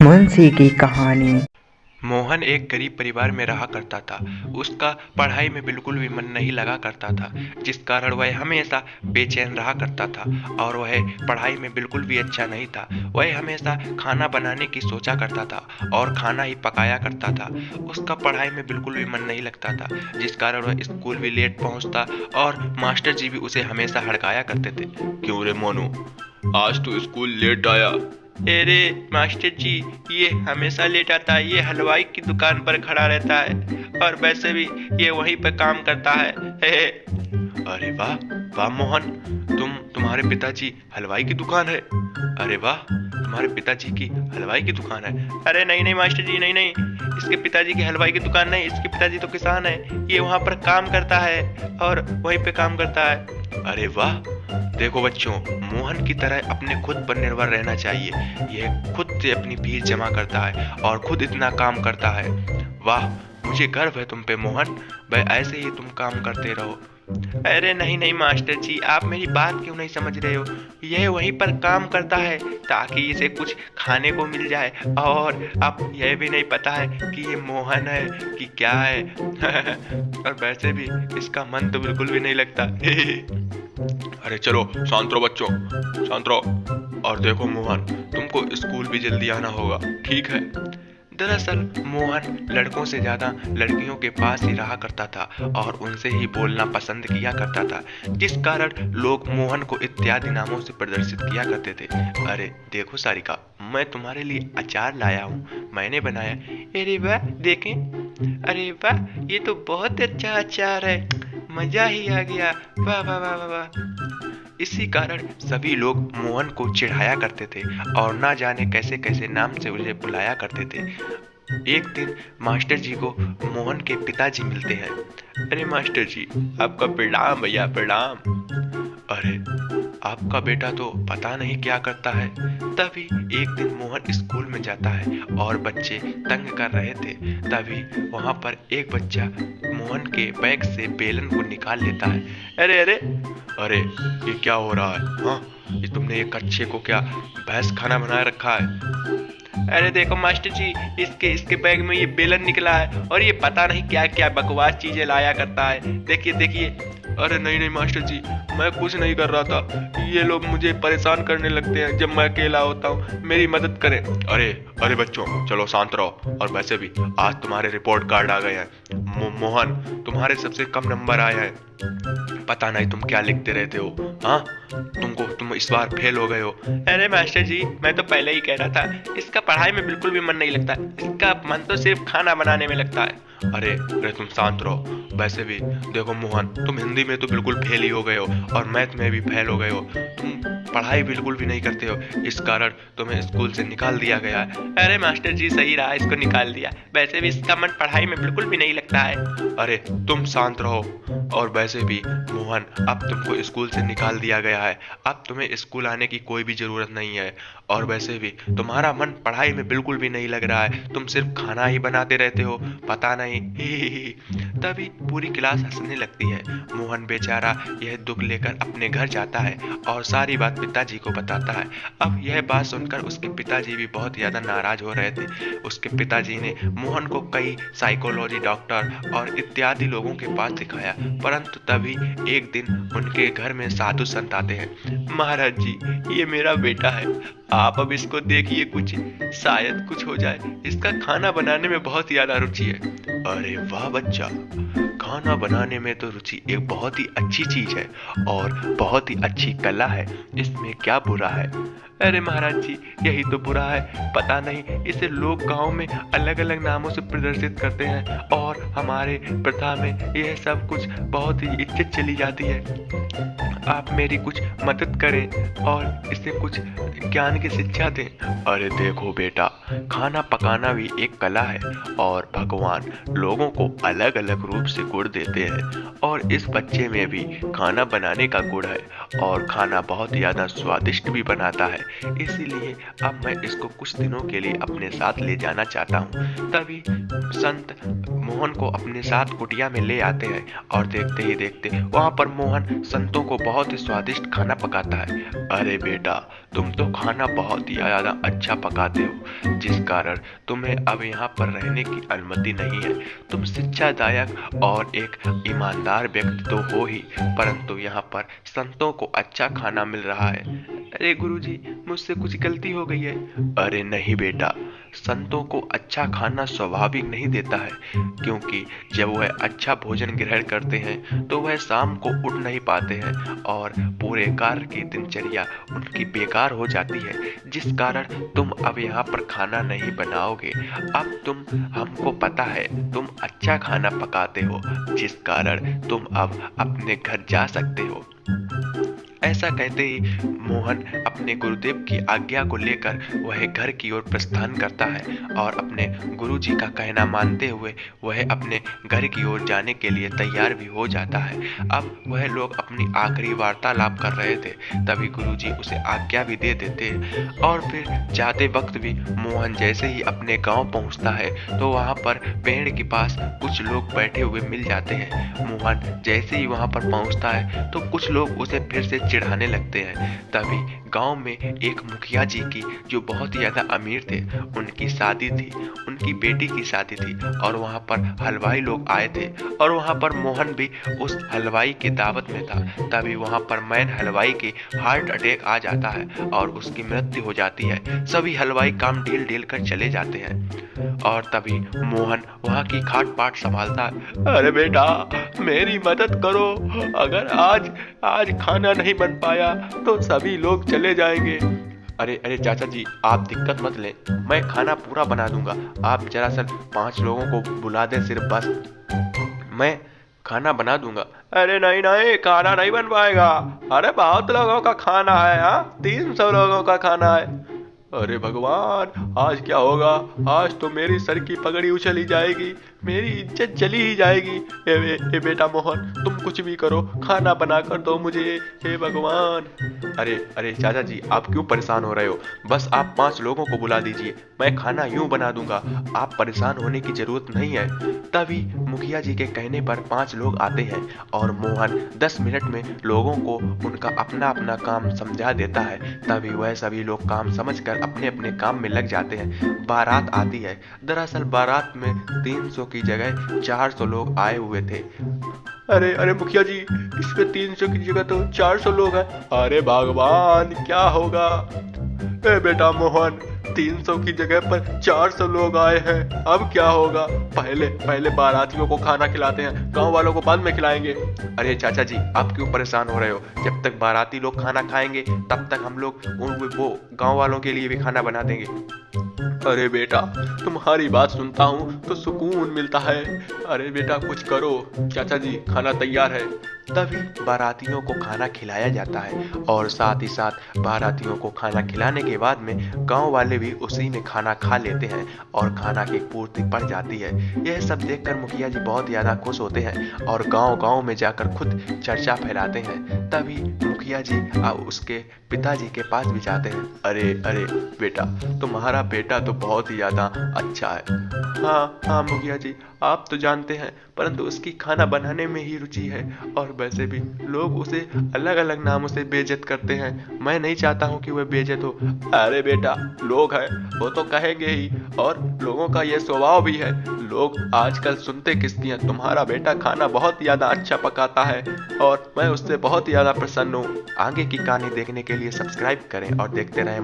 मुंशी की कहानी। मोहन एक गरीब परिवार में रहा करता था। उसका पढ़ाई में बिल्कुल भी मन नहीं लगा करता था, जिस कारण वह हमेशा बेचैन रहा करता था और वह पढ़ाई में बिल्कुल भी अच्छा नहीं था। वह हमेशा खाना बनाने की सोचा करता था और खाना ही पकाया करता था। उसका पढ़ाई में बिल्कुल भी मन नहीं लगता था, जिस कारण वह स्कूल भी लेट पहुंचता और मास्टर जी भी उसे हमेशा हड़काया करते थे। क्यों रे मोनू, आज तो स्कूल लेट आया। अरे मास्टर जी, ये हमेशा लेट आता है। ये हलवाई की दुकान पर खड़ा रहता है और वैसे भी ये वहीं पर काम करता है। हे। अरे वाह वाह मोहन, तुम्हारे पिताजी हलवाई की दुकान है। अरे वाह, तुम्हारे पिताजी की हलवाई की दुकान है। अरे नहीं नहीं मास्टर जी, नहीं नहीं, इसके पिताजी की हलवाई की दुकान नहीं, इसके पिताजी तो किसान है। ये वहाँ पर काम करता है और वहीं पे काम करता है। अरे वाह, देखो बच्चों, मोहन की तरह अपने खुद पर निर्भर रहना चाहिए। यह खुद से अपनी फीस जमा करता है और खुद इतना काम करता है। वाह, मुझे गर्व है तुम पे मोहन। भाई ऐसे ही तुम काम करते रहो। अरे नहीं नहीं मास्टर जी, आप मेरी बात क्यों नहीं समझ रहे हो। यह वहीं पर काम करता है ताकि इसे कुछ खाने को मिल जाए, और अब यह भी नहीं पता है कि ये मोहन है कि क्या है। और वैसे भी इसका मन तो बिल्कुल भी नहीं लगता। अरे चलो शांत रहो बच्चों, शांत रहो। और देखो मोहन, तुमको स्कूल भी जल्दी आना होगा, ठीक है। दरअसल मोहन लड़कों से ज्यादा लड़कियों के पास ही रहा करता था और उनसे ही बोलना पसंद किया करता था, जिस कारण लोग मोहन को इत्यादि नामों से प्रदर्शित किया करते थे। अरे देखो सारिका, मैं तुम्हारे लिए अचार लाया हूँ, मैंने बनाया। अरे वाह, देखें। अरे वाह, ये तो बहुत अच्छा अचार है, मजा ही आ गया। वाह वाह वाह वाह वाह। इसी कारण सभी लोग मोहन को चिढ़ाया करते थे और ना जाने कैसे कैसे नाम से उसे बुलाया करते थे। एक दिन मास्टर जी को मोहन के पिताजी मिलते हैं। अरे मास्टर जी, आपका प्रणाम भैया, प्रणाम। अरे आपका बेटा तो पता नहीं क्या करता है। तभी एक दिन मोहन स्कूल में जाता है और बच्चे तंग कर रहे थे। तभी वहां पर एक बच्चा मोहन के बैग से बेलन को निकाल लेता है। अरे अरे अरे, ये क्या हो रहा है? हाँ, ये तुमने एक कच्चे को क्या भैंस खाना बना रखा है? अरे देखो मास्टर जी, इसके इसके बैग में ये बेलन निकला है और ये पता नहीं क्या क्या बकवास चीजें लाया करता है। देखिए देखिए। अरे नहीं नहीं मास्टर जी, मैं कुछ नहीं कर रहा था। ये लोग मुझे परेशान करने लगते हैं जब मैं अकेला होता हूँ, मेरी मदद करें। अरे अरे बच्चों, चलो शांत रहो। और वैसे भी आज तुम्हारे रिपोर्ट कार्ड आ गए हैं। मोहन, तुम्हारे सबसे कम नंबर आए हैं। पता नहीं तुम क्या लिखते रहते हो। हाँ, तुम इस बार फेल हो गए हो। अरे मास्टर जी, मैं तो पहले ही कह रहा था, इसका पढ़ाई में बिल्कुल भी मन नहीं लगता। इसका मन तो सिर्फ खाना बनाने में लगता है। अरे तुम शांत रहो। वैसे भी देखो मोहन, तुम हिंदी में तो बिल्कुल फेल ही हो गए हो और मैथ में भी फेल हो गए हो। तुम पढ़ाई बिल्कुल भी नहीं करते हो, इस कारण तुम्हें स्कूल से निकाल दिया गया है। अरे मास्टर जी, सही रहा, इसको निकाल दिया। वैसे भी इसका मन पढ़ाई में बिल्कुल भी नहीं लगता है। अरे तुम शांत रहो। और वैसे भी मोहन, अब तुमको स्कूल से निकाल दिया गया है। अब तुम्हें स्कूल आने की कोई भी जरूरत नहीं है। और वैसे भी तुम्हारा मन पढ़ाई में बिल्कुल भी नहीं लग रहा है, तुम सिर्फ खाना ही बनाते रहते हो, पता नहीं। तभी पूरी क्लास हंसने लगती है। मोहन बेचारा यह दुख लेकर अपने घर जाता है और सारी बात पिताजी को बताता है। अब यह बात सुनकर उसके पिताजी भी बहुत ज्यादा नाराज हो रहे थे। उसके पिताजी ने मोहन को कई साइकोलॉजी डॉक्टर और इत्यादि लोगों के पास दिखाया, परंतु तभी एक दिन उनके घर में साधु संत आते हैं। महाराज जी, ये मेरा बेटा है, आप अब इसको देखिए, कुछ शायद कुछ हो जाए। इसका खाना बनाने में बहुत ज्यादा रुचि है। अरे वाह बच्चा, खाना बनाने में तो रुचि एक बहुत ही अच्छी चीज है और बहुत ही अच्छी कला है, इसमें क्या बुरा है? अरे महाराज जी, यही तो बुरा है। पता नहीं इसे लोग गांव में अलग अलग नामों से प्रदर्शित करते हैं और हमारे प्रथा में यह सब कुछ बहुत ही इज्जत चली जाती है। आप मेरी कुछ मदद करें और इसे कुछ ज्ञान की शिक्षा दें। अरे देखो बेटा, खाना पकाना भी एक कला है और भगवान लोगों को अलग अलग रूप से गुण देते हैं और इस बच्चे में भी खाना बनाने का गुण है और खाना बहुत ज्यादा स्वादिष्ट भी बनाता है। है, इसीलिए अब मैं इसको कुछ दिनों के लिए अपने साथ ले जाना चाहता हूँ। तभी संत मोहन को अपने साथ कुटिया में ले आते हैं और देखते ही देखते वहाँ पर मोहन संतों को बहुत ही स्वादिष्ट खाना पकाता है। अरे बेटा, तुम तो खाना बहुत ही ज़्यादा अच्छा पकाते हो, जिस कारण तुम्हें अब यहाँ पर रहने की अनुमति नहीं है। तुम शिक्षादायक और एक ईमानदार व्यक्ति तो हो ही, परंतु यहाँ पर संतों को अच्छा खाना मिल रहा है। अरे गुरुजी, मुझसे कुछ गलती हो गई है। अरे नहीं बेटा, संतों को अच्छा खाना स्वाभाविक नहीं देता है, क्योंकि जब वह अच्छा भोजन ग्रहण करते हैं तो वह शाम को उठ नहीं पाते हैं और पूरे कार्य की दिनचर्या उनकी बेकार हो जाती है, जिस कारण तुम अब यहाँ पर खाना नहीं बनाओगे। अब हमको पता है तुम अच्छा खाना पकाते हो, जिस कारण तुम अब अपने घर जा सकते हो। ऐसा कहते ही मोहन अपने गुरुदेव की आज्ञा को लेकर वह घर की ओर प्रस्थान करता है और अपने गुरुजी का कहना मानते हुए वह अपने घर की ओर जाने के लिए तैयार भी हो जाता है। अब वह लोग अपनी आखिरी वार्तालाप कर रहे थे, तभी गुरुजी उसे आज्ञा भी दे देते और फिर जाते वक्त भी मोहन जैसे ही अपने गांव पहुंचता है तो वहां पर पेड़ के पास कुछ लोग बैठे हुए मिल जाते हैं। मोहन जैसे ही वहां पर पहुंचता है तो कुछ लोग उसे फिर से चिढ़ाने लगते हैं। तभी गांव में एक मुखिया जी की, जो बहुत ही ज्यादा अमीर थे, उनकी शादी थी, उनकी बेटी की शादी थी और वहां पर हलवाई लोग आए थे और वहां पर मोहन भी उस हलवाई की दावत में था। तभी वहां पर मैन हलवाई के हार्ट अटैक आ जाता है और उसकी मृत्यु हो जाती है। सभी हलवाई काम ढील ढील कर चले जाते हैं और तभी मोहन वहां की खाट पाट संभालता है। अरे बेटा, मेरी मदद करो, अगर आज खाना नहीं बन पाया तो सभी लोग चले जाएंगे। अरे अरे चाचा जी, आप दिक्कत मत लें, मैं खाना पूरा बना दूंगा। आप जरा सर 5 लोगों को बुला दें सिर्फ, बस मैं खाना बना दूंगा। अरे नहीं नहीं, खाना नहीं बन पाएगा। अरे बहुत लोगों का खाना है, हाँ 300 लोगों का खाना है। अरे भगवान, आज क्या होगा? आज तो मेरी सर की पगड़ी उछली जाएगी, मेरी इज्जत चली ही जाएगी। ए बेटा मोहन, तुम कुछ भी करो, खाना बना कर दो मुझे, हे भगवान। अरे अरे चाचा जी, आप क्यों परेशान हो रहे हो? बस आप 5 लोगों को बुला दीजिए, मैं खाना यूं बना दूंगा, आप परेशान होने की जरूरत नहीं है। तभी मुखिया जी के कहने पर 5 लोग आते हैं और मोहन 10 मिनट में लोगों को उनका अपना अपना काम समझा देता है। तभी वह सभी लोग काम समझकर अपने अपने काम में लग जाते हैं। बारात आती है। दरअसल बारात में 300 की जगह 400 लोग आए हुए थे। अरे अरे मुखिया जी, इसमें 300 की जगह तो 400 लोग हैं। अरे भगवान, क्या होगा? ए बेटा मोहन, 300 की जगह पर 400 लोग आए हैं, अब क्या होगा? पहले बारातियों को खाना खिलाते हैं, गांव वालों को बाद में खिलाएंगे। अरे चाचा जी, आप क्यों परेशान हो रहे हो? जब तक बाराती लोग खाना खाएंगे तब तक हम लोग वो गांव वालों के लिए भी खाना बना देंगे। अरे बेटा, तुम्हारी बात सुनता हूँ तो सुकून मिलता है। अरे बेटा कुछ करो। चाचा जी, खाना तैयार है। तभी बारातियों को खाना खिलाया जाता है और साथ ही साथ बारातियों को खाना खिलाने के बाद में गांव वाले भी उसी में खाना खा लेते हैं और खाना की पूर्ति पड़ जाती है। यह सब देखकर मुखिया जी बहुत ज़्यादा खुश होते हैं और गांव-गांव में जाकर खुद चर्चा फैलाते हैं। तभी मुखिया जी उसके पिताजी के पास भी जाते हैं। अरे अरे बेटा, तुम्हारा बेटा तो बहुत ही ज़्यादा अच्छा है। हाँ मुखिया जी, आप तो जानते हैं, परंतु उसकी खाना बनाने में ही रुचि है और वैसे भी लोग उसे अलग अलग नामों से बेइज्जत करते हैं। मैं नहीं चाहता हूँ कि वह बेइज्जत हो। अरे बेटा, लोग हैं वो तो कहेंगे ही, और लोगों का ये स्वभाव भी है। लोग आजकल सुनते किसकी हैं? तुम्हारा बेटा खाना बहुत ज़्यादा अच्छा पकाता है और मैं उससे बहुत ज़्यादा प्रसन्न हूँ। आगे की कहानी देखने के लिए सब्सक्राइब करें और देखते रहें।